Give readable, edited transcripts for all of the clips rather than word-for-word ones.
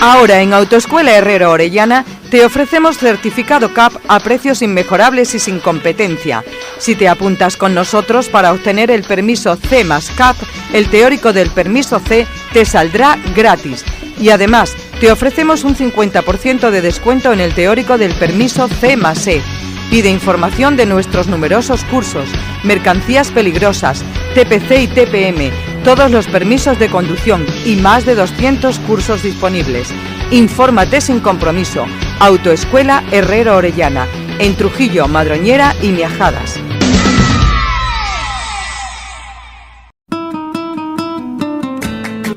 Ahora en Autoescuela Herrero Orellana te ofrecemos certificado CAP a precios inmejorables y sin competencia. Si te apuntas con nosotros para obtener el permiso C más CAP, el teórico del permiso C te saldrá gratis. Y además te ofrecemos un 50% de descuento en el teórico del permiso C más E. Pide información de nuestros numerosos cursos, mercancías peligrosas, TPC y TPM, todos los permisos de conducción y más de 200 cursos disponibles. Infórmate sin compromiso. Autoescuela Herrero Orellana, en Trujillo, Madroñera y Miajadas.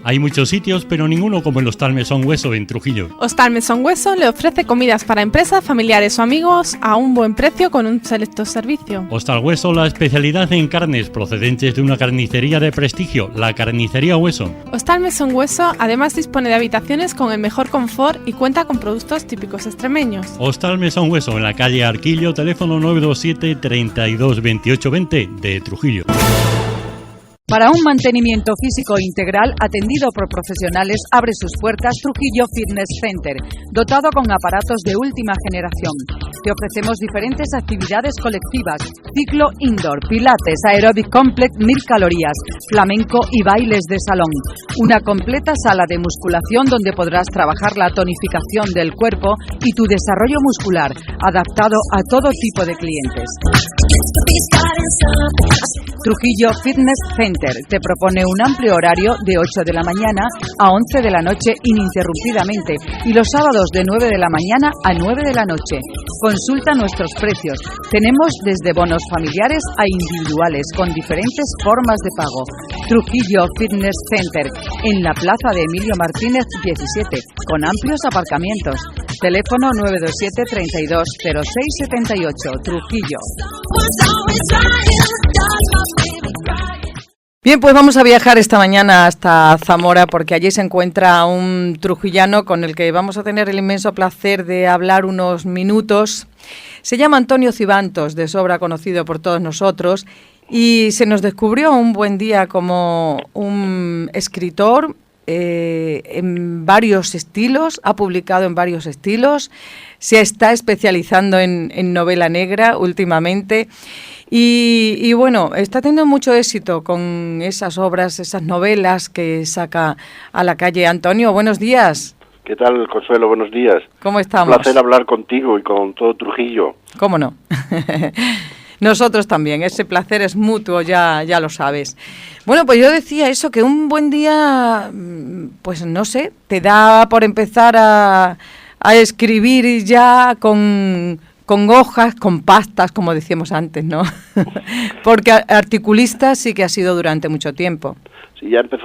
Hay muchos sitios, pero ninguno como el Hostal Mesón Hueso en Trujillo. Hostal Mesón Hueso le ofrece comidas para empresas, familiares o amigos a un buen precio con un selecto servicio. Hostal Hueso, la especialidad en carnes procedentes de una carnicería de prestigio, la Carnicería Hueso. Hostal Mesón Hueso además dispone de habitaciones con el mejor confort y cuenta con productos típicos extremeños. Hostal Mesón Hueso, en la calle Arquillo, teléfono 927 32 28 20 de Trujillo. Para un mantenimiento físico integral atendido por profesionales, abre sus puertas Trujillo Fitness Center, dotado con aparatos de última generación. Te ofrecemos diferentes actividades colectivas, ciclo indoor, pilates, aeróbic complex 1000 calorías, flamenco y bailes de salón. Una completa sala de musculación donde podrás trabajar la tonificación del cuerpo y tu desarrollo muscular, adaptado a todo tipo de clientes. Trujillo Fitness Center te propone un amplio horario de 8 de la mañana a 11 de la noche ininterrumpidamente y los sábados de 9 de la mañana a 9 de la noche. Consulta nuestros precios. Tenemos desde bonos familiares a individuales con diferentes formas de pago. Trujillo Fitness Center en la plaza de Emilio Martínez 17 con amplios aparcamientos. Teléfono 927 32 06 78 Trujillo. Bien, pues vamos a viajar esta mañana hasta Zamora porque allí se encuentra un trujillano con el que vamos a tener el inmenso placer de hablar unos minutos. Se llama Antonio Cibantos, de sobra conocido por todos nosotros, y se nos descubrió un buen día como un escritor en varios estilos, ha publicado en varios estilos, se está especializando en novela negra últimamente. Y bueno, está teniendo mucho éxito con esas obras, esas novelas que saca a la calle. Antonio, buenos días. ¿Qué tal, Consuelo? Buenos días. ¿Cómo estamos? Un placer hablar contigo y con todo Trujillo. ¿Cómo no? Nosotros también, ese placer es mutuo, ya lo sabes. Bueno, pues yo decía eso, que un buen día, pues no sé, te da por empezar a escribir ya con hojas, con pastas, como decíamos antes, ¿no? Porque articulista sí que ha sido durante mucho tiempo. Sí, empecé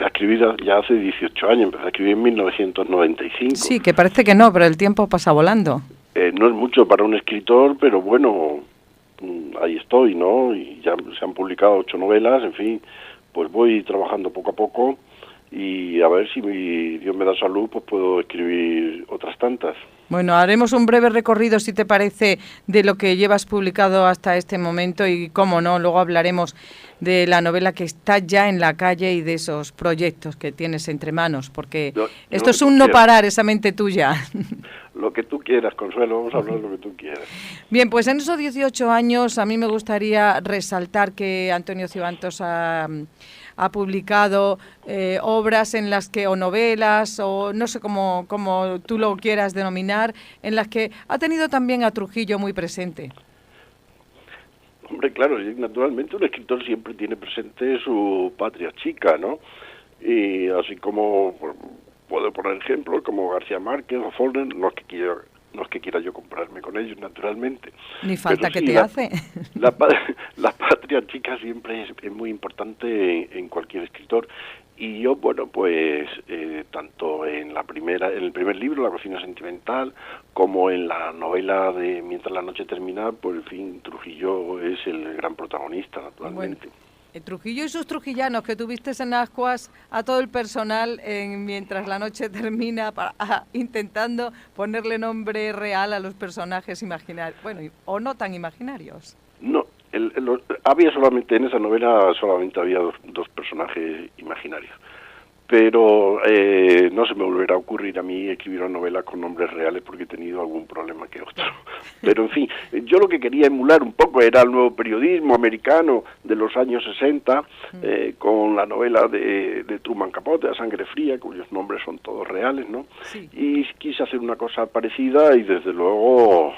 a escribir ya hace 18 años, empecé a escribir en 1995. Sí, que parece que no, pero el tiempo pasa volando. No es mucho para un escritor, pero bueno, ahí estoy, ¿no? Y ya se han publicado 8 novelas, en fin, pues voy trabajando poco a poco y a ver si Dios me da salud, pues puedo escribir otras tantas. Bueno, haremos un breve recorrido, si te parece, de lo que llevas publicado hasta este momento y, cómo no, luego hablaremos de la novela que está ya en la calle y de esos proyectos que tienes entre manos, porque esto es un no parar, esa mente tuya. Lo que tú quieras, Consuelo, vamos a hablar de lo que tú quieras. Bien, pues en esos 18 años a mí me gustaría resaltar que Antonio Cibantos ha publicado obras en las que, o novelas, o no sé cómo tú lo quieras denominar, en las que ha tenido también a Trujillo muy presente. Hombre, claro, naturalmente un escritor siempre tiene presente su patria chica, ¿no? Y así como, puedo poner ejemplos como García Márquez o Faulkner, no es que quiera yo compararme con ellos, naturalmente. Ni falta que sí, te hace. La patria chica siempre es muy importante en cualquier escritor. Y yo, bueno, pues tanto en el primer libro, La cocina sentimental, como en la novela de Mientras la noche termina, por fin Trujillo es el gran protagonista, naturalmente. Bueno, Trujillo y sus trujillanos, que tuviste en Ascuas a todo el personal Mientras la noche termina, intentando ponerle nombre real a los personajes imaginarios, bueno, o no tan imaginarios. No, había solamente en esa novela, solamente había dos personajes imaginarios. pero no se me volverá a ocurrir a mí escribir una novela con nombres reales porque he tenido algún problema que otro. Pero en fin, yo lo que quería emular un poco era el nuevo periodismo americano de los años 60, con la novela de Truman Capote, A Sangre Fría, cuyos nombres son todos reales, ¿no? Sí. Y quise hacer una cosa parecida y desde luego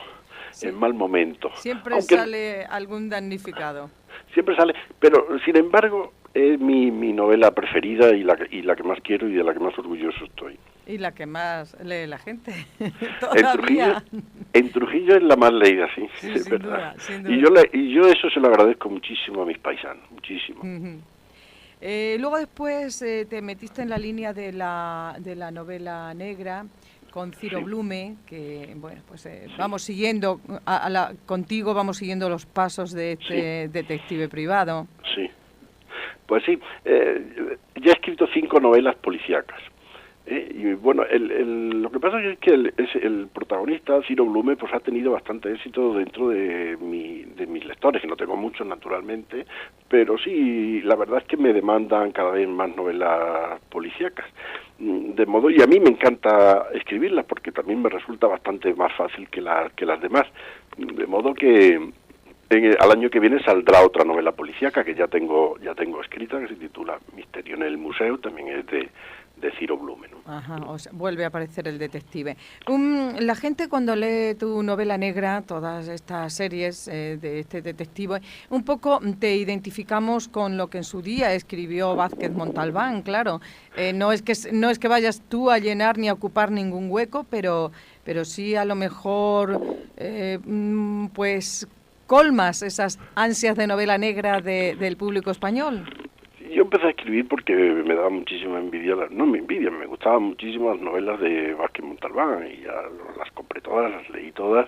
en mal momento. Siempre sale algún damnificado. Siempre sale, pero sin embargo es mi novela preferida y la que más quiero y de la que más orgulloso estoy. Y la que más lee la gente. En Trujillo es la más leída, sí, sí, es sin verdad. Duda, sin duda. Y yo eso se lo agradezco muchísimo a mis paisanos, muchísimo. Luego después te metiste en la línea de la novela negra con Ciro Blume, que bueno, pues vamos siguiendo contigo, vamos siguiendo los pasos de este detective privado. Sí, pues sí, ya he escrito 5 novelas policíacas. Y bueno, lo que pasa es que el protagonista, Ciro Blume, pues ha tenido bastante éxito dentro de mis lectores, que no tengo muchos naturalmente, pero sí, la verdad es que me demandan cada vez más novelas policíacas. De modo, y a mí me encanta escribirlas porque también me resulta bastante más fácil que las demás. De modo que al año que viene saldrá otra novela policíaca que ya tengo escrita, que se titula Misterio en el Museo, también es de Ciro Blume, ¿no? Ajá, o sea, vuelve a aparecer el detective. La gente cuando lee tu novela negra, todas estas series de este detective, un poco te identificamos con lo que en su día escribió Vázquez Montalbán, claro. No es que vayas tú a llenar ni a ocupar ningún hueco, pero sí a lo mejor pues colmas esas ansias de novela negra del público español. Yo empecé a escribir porque me daba muchísima envidia, me gustaban muchísimo las novelas de Vázquez Montalbán y ya las compré todas, las leí todas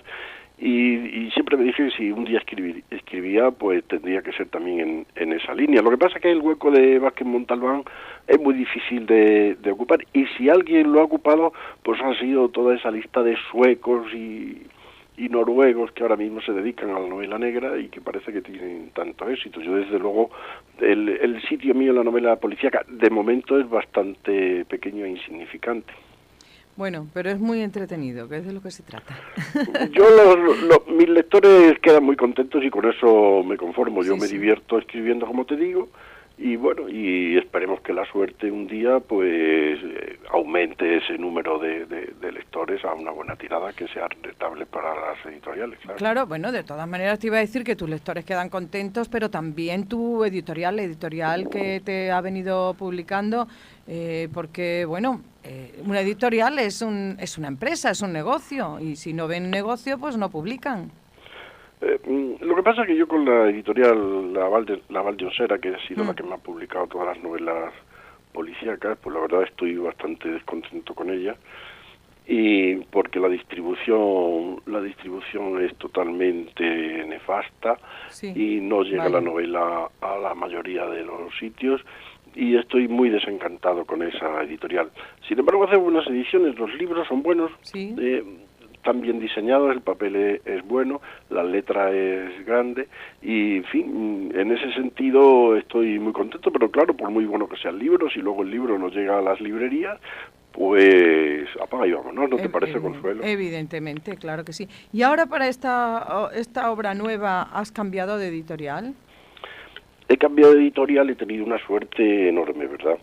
y siempre me dije que si un día escribía pues tendría que ser también en esa línea. Lo que pasa es que el hueco de Vázquez Montalbán es muy difícil de ocupar y si alguien lo ha ocupado pues ha sido toda esa lista de suecos y noruegos que ahora mismo se dedican a la novela negra y que parece que tienen tanto éxito. Yo desde luego el sitio mío en la novela policíaca de momento es bastante pequeño e insignificante. Bueno, pero es muy entretenido, que es de lo que se trata. Yo mis lectores quedan muy contentos y con eso me conformo. Yo me divierto escribiendo, como te digo, y bueno, y esperemos que la suerte un día pues aumente ese número de lectores a una buena tirada que sea rentable para las editoriales. Claro, bueno, de todas maneras te iba a decir que tus lectores quedan contentos, pero también tu editorial que te ha venido publicando, porque bueno, una editorial es una empresa, es un negocio, y si no ven negocio pues no publican. Lo que pasa es que yo con la editorial La Valdellosera, que ha sido la que me ha publicado todas las novelas policíacas, pues la verdad estoy bastante descontento con ella, y porque la distribución es totalmente nefasta y no llega la novela a la mayoría de los sitios y estoy muy desencantado con esa editorial. Sin embargo, hace buenas ediciones, los libros son buenos, están bien diseñados, el papel es bueno, la letra es grande y, en fin, en ese sentido estoy muy contento, pero claro, por muy bueno que sea el libro, si luego el libro no llega a las librerías, pues apaga y vámonos, ¿no te parece, Consuelo? Evidentemente, claro que sí. ¿Y ahora para esta obra nueva has cambiado de editorial? He cambiado de editorial, he tenido una suerte enorme, ¿verdad?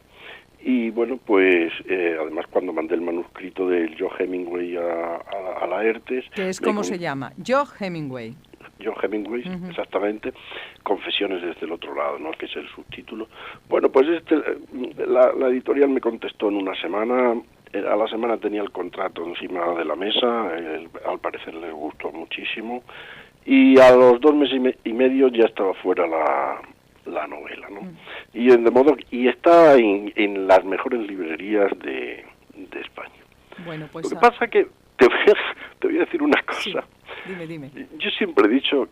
Y bueno, pues además cuando mandé el manuscrito del Joe Hemingway a Laertes... ¿Qué es cómo se llama? Joe Hemingway. Joe Hemingway, exactamente, Confesiones desde el otro lado, ¿no?, que es el subtítulo. Bueno, pues la editorial me contestó en una semana, a la semana tenía el contrato encima de la mesa, al parecer les gustó muchísimo, y a los 2 meses y medio ya estaba fuera la novela, ¿no? Y de modo y está en las mejores librerías de España. Bueno, pues lo que pasa es que te voy a decir una cosa. Sí. Dime. Yo siempre he dicho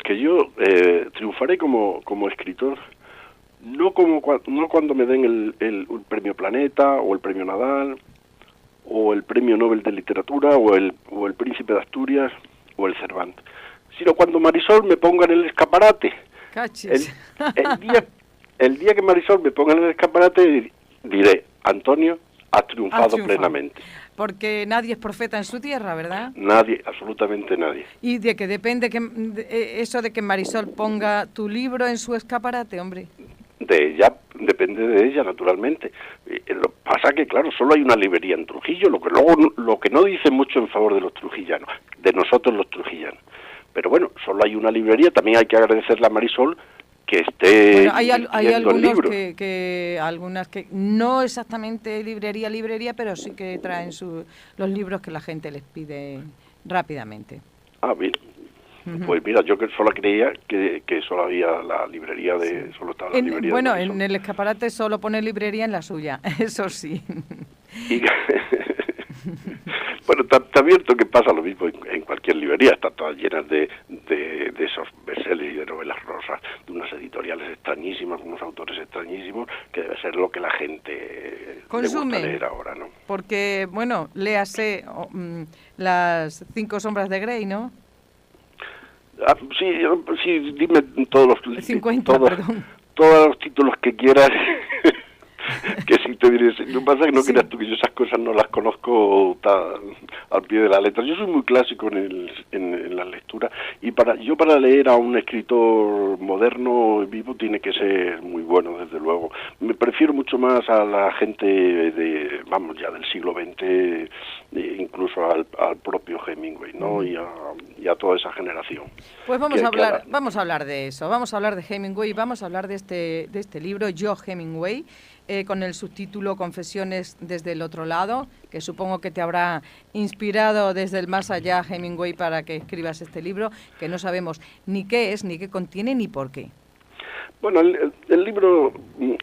que yo triunfaré como escritor no cuando me den el premio Planeta o el premio Nadal o el premio Nobel de Literatura o el Príncipe de Asturias o el Cervantes, sino cuando Marisol me ponga en el escaparate. Cachis. El día que Marisol me ponga en el escaparate diré, Antonio ha triunfado plenamente. Porque nadie es profeta en su tierra, ¿verdad? Nadie, absolutamente nadie. Y de que depende eso de que Marisol ponga tu libro en su escaparate, hombre. De ella, depende de ella, naturalmente. Lo pasa que, claro, solo hay una librería en Trujillo, lo que no dice mucho en favor de los trujillanos, de nosotros los trujillanos. Pero bueno, solo hay una librería, también hay que agradecerle a Marisol que esté bueno, hay algunos que algunas que no exactamente librería, pero sí que traen los libros que la gente les pide rápidamente. Ah, bien. Pues mira, yo que solo creía que solo había la librería solo estaba la librería. Bueno, en el escaparate solo pone librería en la suya, eso sí. Bueno, está cierto que pasa lo mismo en cualquier librería, están todas llenas de esos bestsellers y de novelas rosas, de unas editoriales extrañísimas, unos autores extrañísimos, que debe ser lo que la gente consume, le gusta leer ahora, ¿no? Porque, bueno, léase las 5 sombras de Grey, ¿no? Ah, sí, dime todos los 50, perdón. Todos los títulos que quieras. Que si te diré, lo que pasa es que no creas tú que yo esas cosas no las conozco al pie de la letra. Yo soy muy clásico en la lectura, y para leer a un escritor moderno vivo tiene que ser muy bueno, desde luego. Me prefiero mucho más a la gente del siglo XX, incluso al propio Hemingway, ¿no? Y a toda esa generación. Pues vamos a hablar de eso, vamos a hablar de Hemingway, vamos a hablar de este libro, Yo Hemingway, con el subtítulo Confesiones desde el otro lado, que supongo que te habrá inspirado desde el más allá, Hemingway, para que escribas este libro, que no sabemos ni qué es, ni qué contiene, ni por qué. Bueno, el libro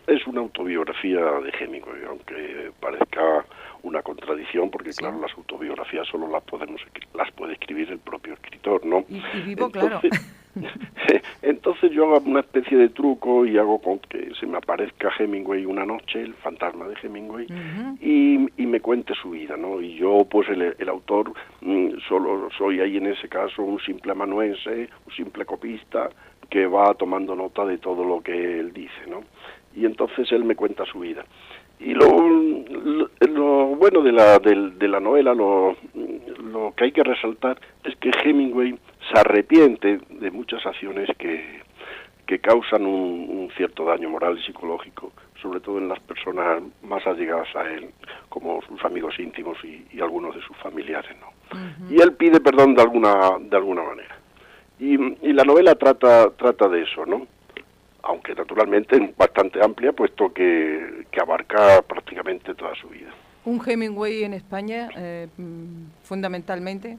es una autobiografía de Hemingway, aunque parezca una contradicción, porque sí, claro, las autobiografías solo las puede escribir el propio escritor, ¿no? Y vivo, entonces, claro. Entonces yo hago una especie de truco y hago con que se me aparezca Hemingway una noche, el fantasma de Hemingway, y me cuente su vida, ¿no? Y yo, pues el autor, solo soy ahí en ese caso un simple amanuense, un simple copista, que va tomando nota de todo lo que él dice, ¿no? Y entonces él me cuenta su vida. Y lo bueno de la novela, lo que hay que resaltar es que Hemingway se arrepiente de muchas acciones que causan un cierto daño moral y psicológico, sobre todo en las personas más allegadas a él, como sus amigos íntimos y algunos de sus familiares, ¿no? Y él pide perdón de alguna manera. Y la novela trata de eso, ¿no? Aunque naturalmente es bastante amplia, puesto que abarca prácticamente toda su vida. ¿Un Hemingway en España, fundamentalmente?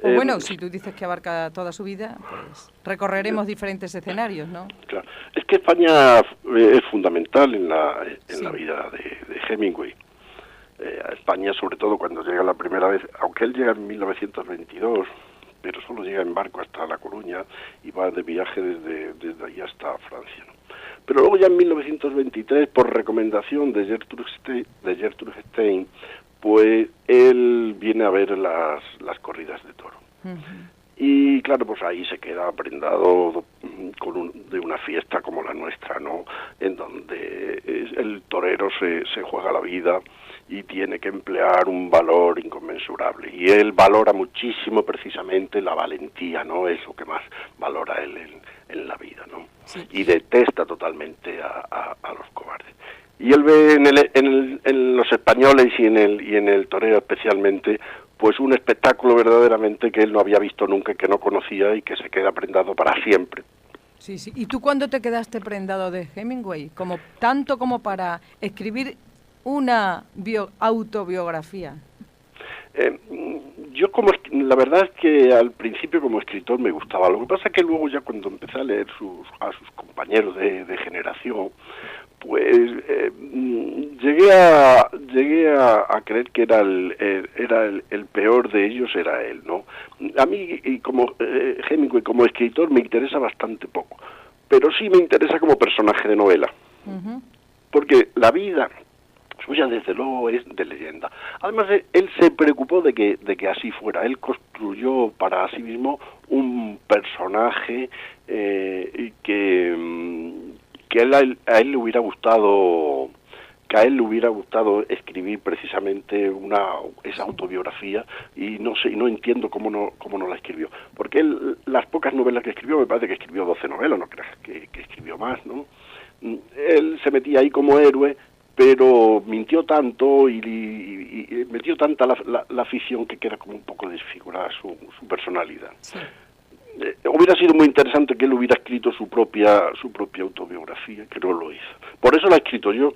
O bueno, si tú dices que abarca toda su vida, pues recorreremos diferentes escenarios, ¿no? Claro. Es que España es fundamental en la vida de Hemingway. España, sobre todo cuando llega la primera vez, aunque él llega en 1922, pero solo llega en barco hasta La Coruña y va de viaje desde ahí hasta Francia, ¿no? Pero luego ya en 1923, por recomendación de Gertrude Stein, pues él viene a ver las corridas de toro. Y claro, pues ahí se queda prendado de una fiesta como la nuestra, ¿no? En donde el torero se juega la vida y tiene que emplear un valor inconmensurable. Y él valora muchísimo precisamente la valentía, ¿no? Es lo que más valora él en la vida, ¿no? Sí. Y detesta totalmente a los cobardes. Y él ve en los españoles y en el torero especialmente, pues un espectáculo verdaderamente que él no había visto nunca, que no conocía y que se queda prendado para siempre. Sí, sí. ¿Y tú cuándo te quedaste prendado de Hemingway? Tanto como para escribir una autobiografía. Yo la verdad es que al principio como escritor me gustaba. Lo que pasa es que luego ya cuando empecé a leer a sus compañeros de generación, pues llegué a creer que era el peor de ellos era él, ¿no? A mí, y como Hemingway como escritor, me interesa bastante poco, pero sí me interesa como personaje de novela, porque la vida suya desde luego es de leyenda. Además, él se preocupó de que así fuera. Él construyó para sí mismo un personaje que a él le hubiera gustado que a él le hubiera gustado escribir precisamente esa autobiografía, y no sé, y no entiendo cómo no la escribió, porque él, las pocas novelas que escribió, me parece que escribió 12 novelas, no creas que escribió más, ¿no? Él se metía ahí como héroe, pero mintió tanto y metió tanta la ficción que queda como un poco desfigurada su personalidad. Sí. Hubiera sido muy interesante que él hubiera escrito su propia autobiografía, que no lo hizo. Por eso la he escrito yo.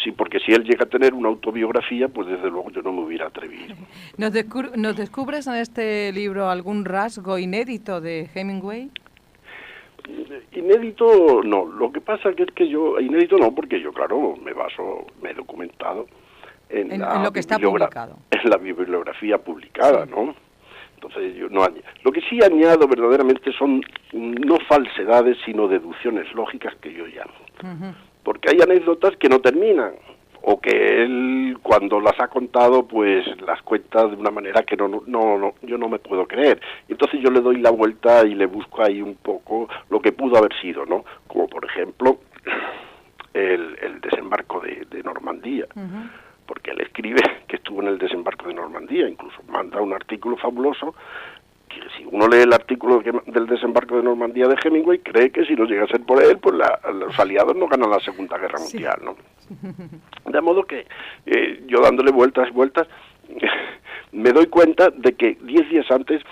Sí, porque si él llega a tener una autobiografía, pues desde luego yo no me hubiera atrevido. ¿Nos descubres en este libro algún rasgo inédito de Hemingway? Inédito no, lo que pasa que es que yo, inédito no, porque yo claro, me he documentado en lo que está publicado. En la bibliografía publicada, sí. ¿No? Entonces yo no añado. Lo que sí añado verdaderamente son no falsedades, sino deducciones lógicas que yo llamo. Uh-huh. Porque hay anécdotas que no terminan, o que él cuando las ha contado pues las cuenta de una manera que no yo no me puedo creer. Entonces yo le doy la vuelta y le busco ahí un poco lo que pudo haber sido, ¿no? Como por ejemplo el desembarco de Normandía. Uh-huh. Porque él escribe que estuvo en el desembarco de Normandía, incluso manda un artículo fabuloso, que si uno lee el artículo del desembarco de Normandía de Hemingway, cree que si no llega a ser por él, pues los aliados no ganan la Segunda Guerra Mundial, ¿no? De modo que yo dándole vueltas, me doy cuenta de que 10 días antes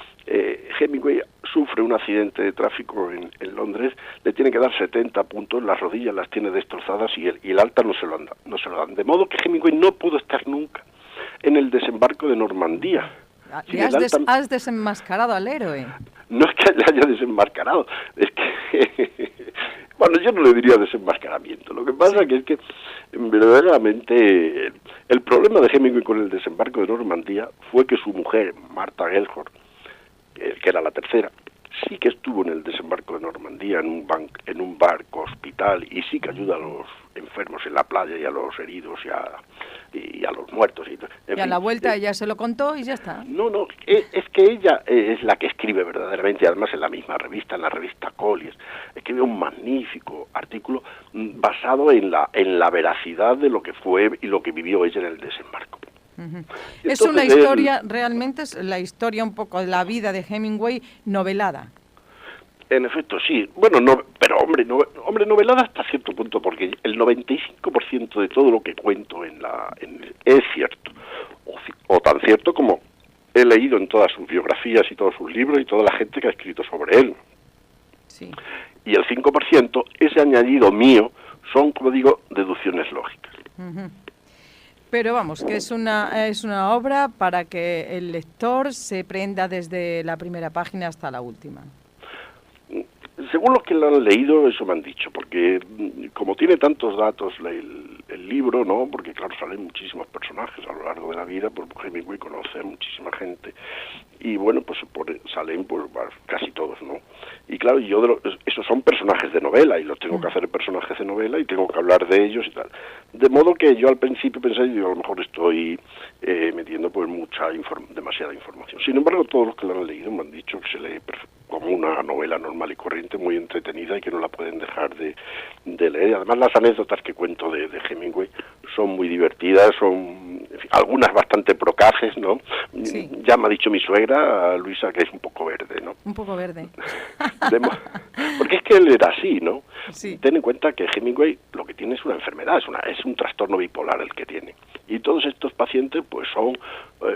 Hemingway sufre un accidente de tráfico en Londres, le tiene que dar 70 puntos, las rodillas las tiene destrozadas y el alta no se lo dan. De modo que Hemingway no pudo estar nunca en el desembarco de Normandía. ¿Y has desenmascarado al héroe? No es que le haya desenmascarado, es que... Bueno, yo no le diría desenmascaramiento. Lo que pasa es que verdaderamente el problema de Hemingway con el desembarco de Normandía fue que su mujer, Martha Gellhorn, que era la tercera, sí que estuvo en el desembarco de Normandía en un barco hospital y sí que ayuda a los enfermos en la playa y a los heridos y a los muertos. Y a la vuelta ella se lo contó y ya está. No, es que ella es la que escribe verdaderamente, y además en la misma revista, en la revista Colliers, escribe un magnífico artículo basado en la veracidad de lo que fue y lo que vivió ella en el desembarco. Uh-huh. Es una historia, realmente es la historia un poco de la vida de Hemingway novelada. En efecto, sí. Bueno, pero hombre, novelada hasta cierto punto, porque el 95% de todo lo que cuento es cierto, o tan cierto como he leído en todas sus biografías y todos sus libros y toda la gente que ha escrito sobre él. Sí. Y el 5%, ese añadido mío, son, como digo, deducciones lógicas. Uh-huh. Pero vamos, que es una obra para que el lector se prenda desde la primera página hasta la última. Según los que lo han leído, eso me han dicho, porque como tiene tantos datos el libro, ¿no? Porque claro, salen muchísimos personajes a lo largo de la vida, pues Hemingway conoce a muchísima gente, y bueno, pues salen pues casi todos, ¿no? Y claro, esos son personajes de novela, y los tengo que hacer personajes de novela, y tengo que hablar de ellos y tal. De modo que yo al principio pensé, yo a lo mejor estoy metiendo pues demasiada información. Sin embargo, todos los que lo han leído me han dicho que se lee como una novela normal y corriente, muy entretenida, y que no la pueden dejar de leer. Además, las anécdotas que cuento de Hemingway son muy divertidas, son en fin, algunas bastante procaces, ¿no? Sí. Ya me ha dicho mi suegra, Luisa, que es un poco verde, ¿no? Un poco verde. Porque es que él era así, ¿no? Sí. Ten en cuenta que Hemingway lo que tiene es una enfermedad, es un trastorno bipolar el que tiene. Y todos estos pacientes pues son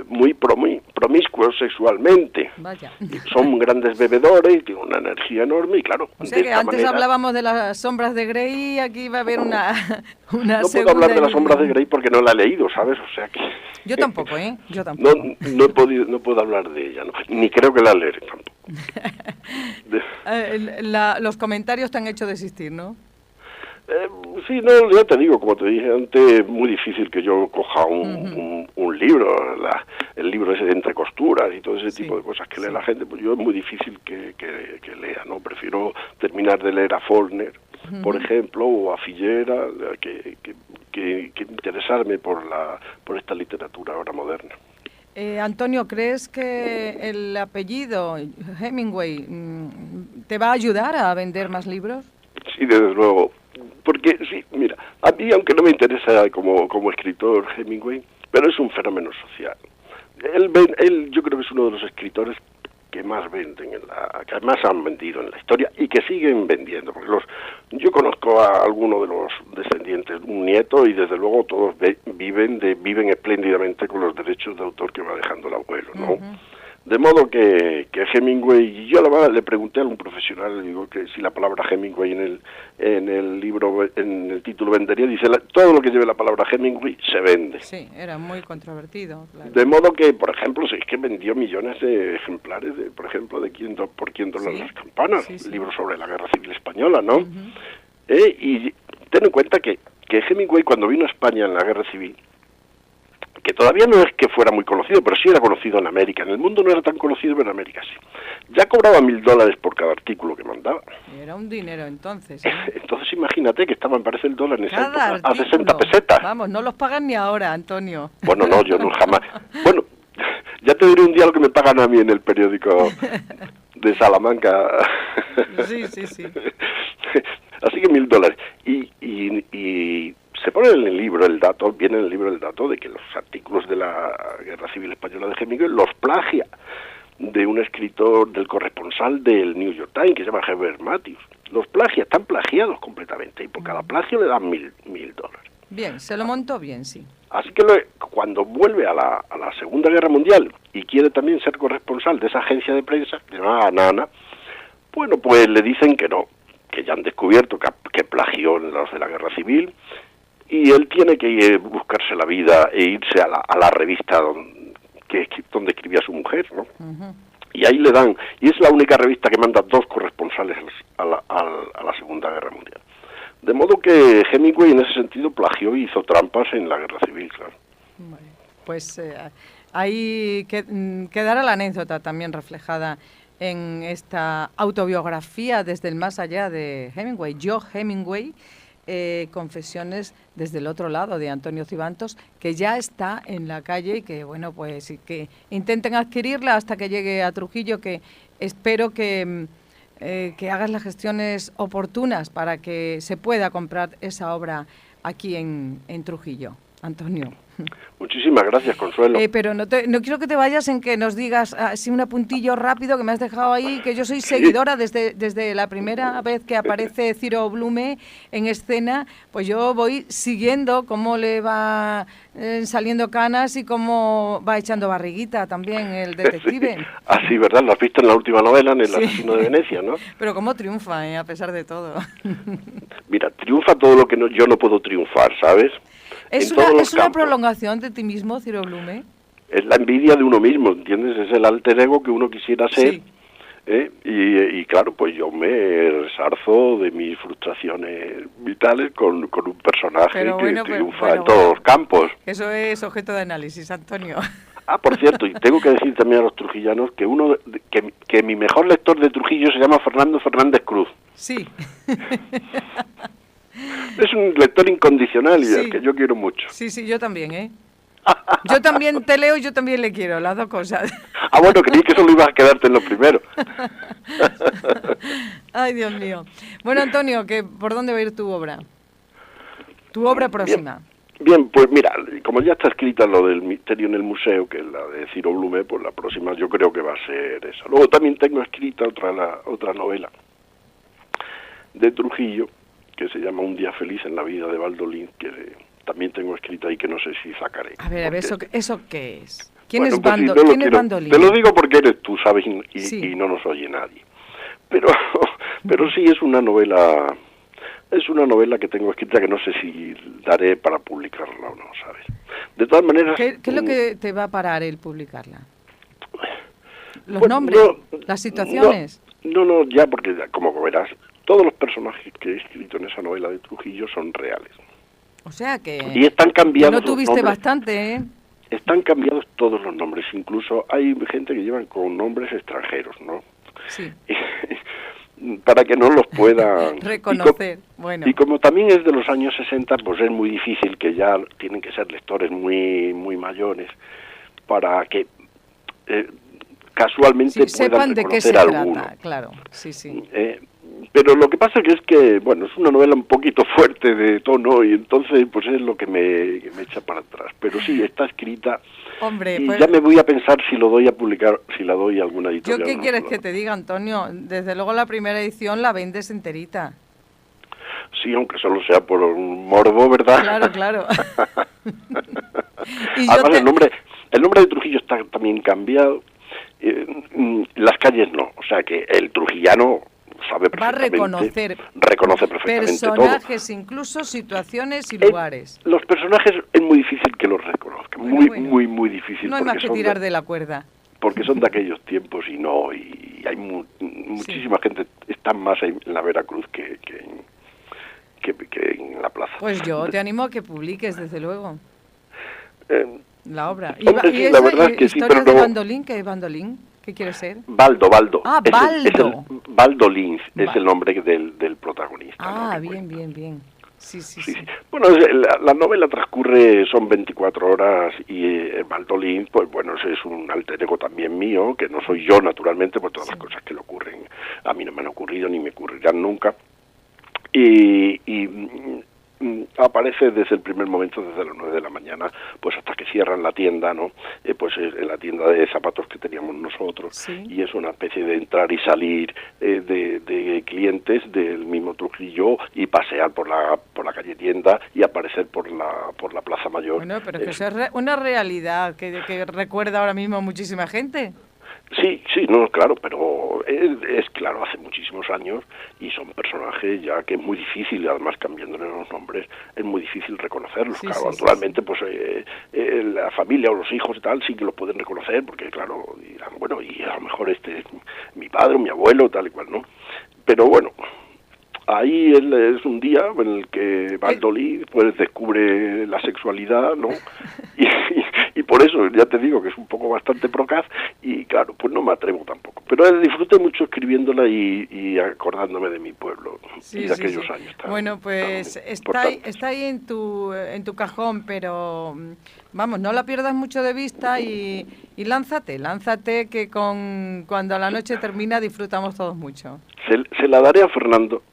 muy promiscuos sexualmente. Vaya. Son grandes bebedores, tienen una energía enorme y claro... O sea que antes hablábamos de las sombras de Grey, aquí va a haber una no puedo hablar de las sombras de Grey porque no la he leído, ¿sabes? O sea que... Yo tampoco, ¿eh? Yo tampoco. No puedo hablar de ella, ¿no? Ni creo que la leeré tampoco. Los comentarios te han hecho desistir, ¿no? Sí, no, ya te digo, como te dije antes, es muy difícil que yo coja un libro, el libro ese de entre costuras y todo ese tipo de cosas que lee la gente, pues yo es muy difícil que lea, ¿no? Prefiero terminar de leer a Faulkner, por ejemplo, o a Fillera, que interesarme por esta literatura ahora moderna. Antonio, ¿crees que el apellido Hemingway te va a ayudar a vender más libros? Sí, desde luego. Porque sí, mira, a mí, aunque no me interesa como escritor Hemingway, pero es un fenómeno social. Él yo creo que es uno de los escritores que más venden, que más han vendido en la historia y que siguen vendiendo. Porque yo conozco a alguno de los descendientes, un nieto, y desde luego todos viven espléndidamente con los derechos de autor que va dejando el abuelo, ¿no? Uh-huh. De modo que Hemingway, yo la verdad le pregunté a un profesional, le digo que si la palabra Hemingway en el libro, en el título vendería, dice todo lo que lleve la palabra Hemingway se vende. Sí, era muy controvertido, claro. De modo que, por ejemplo, es que vendió millones de ejemplares, por ejemplo, de por quién doblan las campanas, libro sobre la Guerra Civil Española, ¿no? Uh-huh. Y ten en cuenta que Hemingway, cuando vino a España en la Guerra Civil, que todavía no es que fuera muy conocido, pero sí era conocido en América. En el mundo no era tan conocido, pero en América sí. Ya cobraba $1.000 por cada artículo que mandaba. Era un dinero entonces. Entonces imagínate que me parece el dólar en esa época a 60 pesetas. Vamos, no los pagan ni ahora, Antonio. Bueno, no, yo no jamás. Bueno, ya te diré un día lo que me pagan a mí en el periódico de Salamanca. Sí. Así que $1.000. Y se pone en el libro viene en el libro el dato de que los artículos de la Guerra Civil Española de Hemingway los plagia de un escritor, del corresponsal del New York Times, que se llama Herbert Matthews. Los plagia, están plagiados completamente, y por cada plagio le dan $1.000. Bien, se lo montó bien, sí. Así que cuando vuelve a la Segunda Guerra Mundial y quiere también ser corresponsal de esa agencia de prensa, que se llama Nana, bueno, pues le dicen que no, que ya han descubierto que plagió los de la Guerra Civil, y él tiene que buscarse la vida e irse a la revista donde escribía su mujer, ¿no? Uh-huh. Y ahí le dan, y es la única revista que manda 2 corresponsales a la Segunda Guerra Mundial. De modo que Hemingway en ese sentido plagió y hizo trampas en la Guerra Civil, claro. Bueno, pues ahí quedará la anécdota también reflejada en esta autobiografía desde el más allá de Hemingway, Yo Hemingway, Confesiones desde el otro lado, de Antonio Cibantos, que ya está en la calle y que, bueno, pues que intenten adquirirla hasta que llegue a Trujillo, que espero que hagas las gestiones oportunas para que se pueda comprar esa obra aquí en Trujillo, Antonio. Muchísimas gracias, Consuelo. Pero no quiero que te vayas en que nos digas así un apuntillo rápido que me has dejado ahí, que yo soy seguidora desde la primera vez que aparece Ciro Blume en escena, pues yo voy siguiendo cómo le va saliendo canas y cómo va echando barriguita también el detective. Sí. Ah, sí, ¿verdad? Lo has visto en la última novela, en El asesino de Venecia, ¿no? Pero cómo triunfa, a pesar de todo. Mira, triunfa todo lo que yo no puedo triunfar, ¿sabes? ¿Es una prolongación de ti mismo, Ciro Blume? Es la envidia de uno mismo, ¿entiendes? Es el alter ego que uno quisiera ser. Sí. Y claro, pues yo me resarzo de mis frustraciones vitales con un personaje que triunfa en todos los campos. Eso es objeto de análisis, Antonio. Ah, por cierto, y tengo que decir también a los trujillanos que mi mejor lector de Trujillo se llama Fernando Fernández Cruz. Sí. Es un lector incondicional y al que yo quiero mucho. Sí, yo también, Yo también te leo y yo también le quiero, las dos cosas. Ah, bueno, creí que solo ibas a quedarte en lo primero. Ay, Dios mío. Bueno, Antonio, ¿por dónde va a ir tu obra? Tu obra próxima. Bien, pues mira, como ya está escrita lo del misterio en el museo, que es la de Ciro Blume, pues la próxima yo creo que va a ser esa. Luego también tengo escrita otra novela de Trujillo, que se llama Un día feliz en la vida de Baldolín, que también tengo escrita y que no sé si sacaré. A ver, ¿eso qué es? ¿Quién es Baldolín? Te lo digo porque eres tú, ¿sabes? Y no nos oye nadie. Pero sí es una novela que tengo escrita que no sé si daré para publicarla o no, ¿sabes? De todas maneras... ¿Qué es lo que te va a parar el publicarla? ¿Los nombres? ¿Las situaciones? No, ya porque como verás, todos los personajes que he escrito en esa novela de Trujillo son reales. O sea que... Y están cambiados. No tuviste bastante, ¿eh? Están cambiados todos los nombres. Incluso hay gente que llevan con nombres extranjeros, ¿no? Sí. Para que no los puedan reconocer. Bueno. Y como también es de los años 60, pues es muy difícil, que ya tienen que ser lectores muy muy mayores para que casualmente Sí, puedan sepan de qué se reconocer alguno. trata, claro, sí. Pero lo que pasa que es que, bueno, es una novela un poquito fuerte de tono y entonces pues es lo que me echa para atrás. Pero sí, está escrita. Hombre, Y pues, ya me voy a pensar si lo doy a publicar, si la doy a alguna ¿yo editorial. qué o no quieres se la que doy. te diga, Antonio? Desde luego la primera edición la vendes enterita. Sí, aunque solo sea por un morbo, ¿verdad? Claro. Y Además, el nombre de Trujillo está también cambiado. Las calles no. O sea que el trujillano sabe va a perfectamente. reconocer Reconoce perfectamente personajes, incluso situaciones y lugares. Los personajes es muy difícil que los reconozcan. Bueno. Muy difícil. No hay más que son tirar de la cuerda. porque son de aquellos tiempos y hay muchísima gente. Está más en la Veracruz que en la plaza. Pues yo te animo a que publiques, desde luego, la obra. Hombre, sí, la verdad es que sí, historias pero de no. Bandolín, ¿qué es Bandolín? ¿Qué quiere ser? Baldo. Ah, Es Baldo. Baldo Lins es Vale. el nombre del protagonista. Ah, ¿no? Que bien. Sí. Sí. Bueno, la novela transcurre, son 24 horas y Baldo Lins, pues bueno, es un alter ego también mío, que no soy yo naturalmente, por todas las cosas que le ocurren. A mí no me han ocurrido ni me ocurrirán nunca. Y aparece desde el primer momento, desde las 9 de la mañana, pues hasta que cierran la tienda, ¿no? Pues en la tienda de zapatos que teníamos nosotros, Sí. y es una especie de entrar y salir de clientes del mismo Trujillo y pasear por la calle tienda y aparecer por la Plaza Mayor. Bueno, pero es que eso es una realidad que recuerda ahora mismo a muchísima gente. Sí, no, claro, pero es claro, hace muchísimos años y son personajes ya que es muy difícil, además cambiándole los nombres, es muy difícil reconocerlos. Sí, claro, sí, naturalmente, pues la familia o los hijos y tal sí que los pueden reconocer, porque claro, dirán, bueno, y a lo mejor este es mi padre o mi abuelo, tal y cual, ¿no? Pero bueno, ahí es un día en el que Baldolí pues descubre la sexualidad, ¿no? Y por eso ya te digo que es un poco bastante procaz y claro, pues no me atrevo tampoco. Pero disfruté mucho escribiéndola y acordándome de mi pueblo y de aquellos años. Bueno, pues está ahí en tu cajón, pero vamos, no la pierdas mucho de vista y lánzate que cuando la noche termina disfrutamos todos mucho. Se la daré a Fernando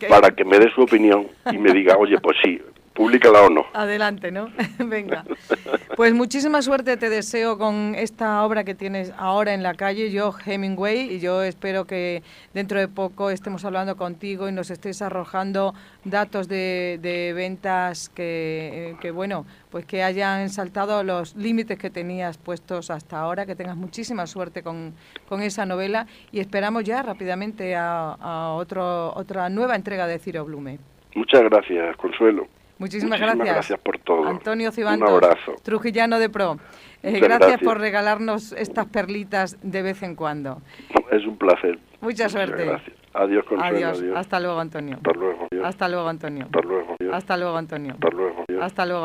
para que me dé su opinión y me diga, oye, pues sí, públicala o no. Adelante, ¿no? Venga. Pues muchísima suerte te deseo con esta obra que tienes ahora en la calle, Yo Hemingway, y yo espero que dentro de poco estemos hablando contigo y nos estés arrojando datos de ventas que bueno, pues que hayan saltado los límites que tenías puestos hasta ahora, que tengas muchísima suerte con esa novela y esperamos ya rápidamente a otra nueva entrega de Ciro Blume. Muchas gracias, Consuelo. Muchísimas gracias por todo. Antonio Cibantos, un abrazo. Trujillano de Pro. Muchas gracias por regalarnos estas perlitas de vez en cuando. Es un placer. Mucha suerte. Gracias. Adiós, Consuelo. Adiós. Hasta luego, Antonio. Hasta luego. Adiós. Hasta luego, Antonio. Hasta luego. Adiós. Hasta luego, Antonio. Hasta luego. Adiós. Hasta luego.